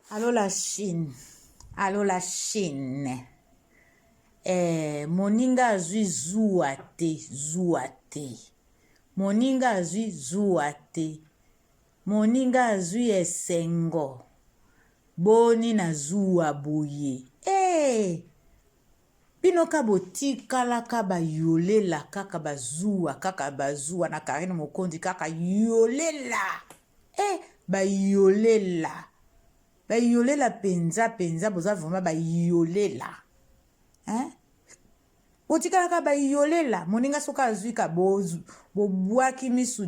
Allô la Chine. Allô la Chine. Moninga azui zuate. Moninga azui zuate. Moninga azui esengo. Boni na zuwa boye. Bino kabo tikala kaba yolela kaka bazuwa na Karine Mokondi kaka yolela. Bayolela penza boza vraiment bayolela. Otikala ka bayolela moninga soka azui ka bozu bobwaki miso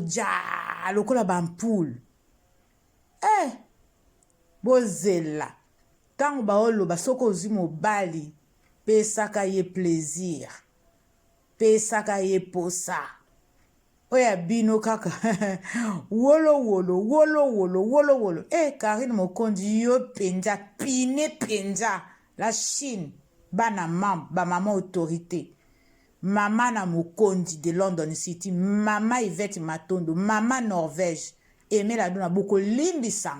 ja lokola bampoule. Bozela tango baoloba soko ozwi mobali pesaka ye plaisir pesaka ye posa oya bino kaka wolo. Karine Mokondi yo penza pine penza la Chine bana ba maman autorité mama na Mokondi de London City mama Yvette Matondo mama Norvège Emela Duna boko limbisa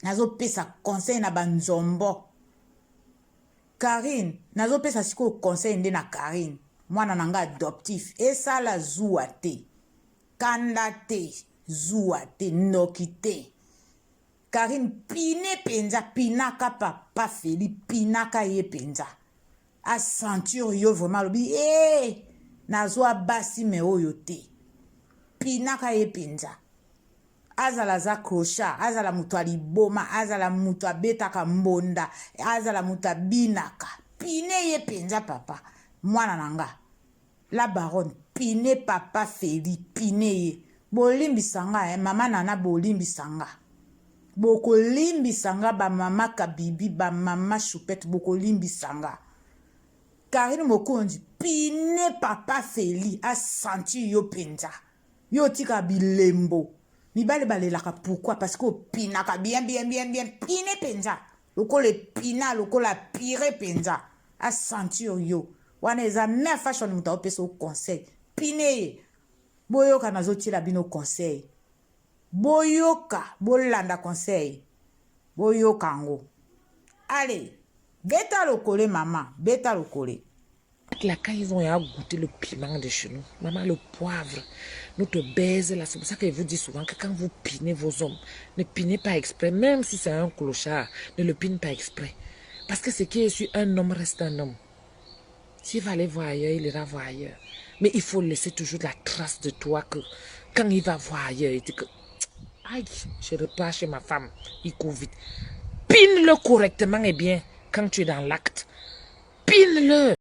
nazo pesa conseil na banzombo Karine nazo pesa siko conseil nde na Karine mwana nanga adoptif esala zuwa te kanda te zuwa te noki te Karine pine penza pinaka papa Feli pinaka ye penza a ceinture yo vraiment lobi nazo abasi me oyo te pinaka ye penza azala za crochet azala mutu aliboma azala mutu abetaka mbonda azala mutu abinaka pine ye penza papa mwana nanga la baronne pine papa Feli pine ye bolimbisanga mama nana bolimbisanga boko limbisanga ba mama Kabibi ba mama Choupette boko limbisanga Karine Mokondi pine papa Feli a senti yo penza yo tika bilembo mibale balelaka pourquoi parce que pinaka bien pine penza lokole pina lokola pire penza a senti yo wana eza me fashion muta opesa conseil pine boyoka nazotila bino conseil boyoka bolanda conseil boyoka ngo allez beta lokole maman beta lokole. Là, quand ils ont goûté le piment de chez nous, maman, le poivre, notre baise là, c'est pour ça qu'elle vous dit souvent que quand vous pinez vos hommes, ne pinez pas exprès, même si c'est un clochard, ne le pine pas exprès. Parce que ce qui est sur un homme reste un homme. S'il va aller voir ailleurs, il ira voir ailleurs. Mais il faut laisser toujours la trace de toi que quand il va voir ailleurs, il dit que aïe, je repars chez ma femme, il court vite. Pine-le correctement et bien quand tu es dans l'acte. Pine-le.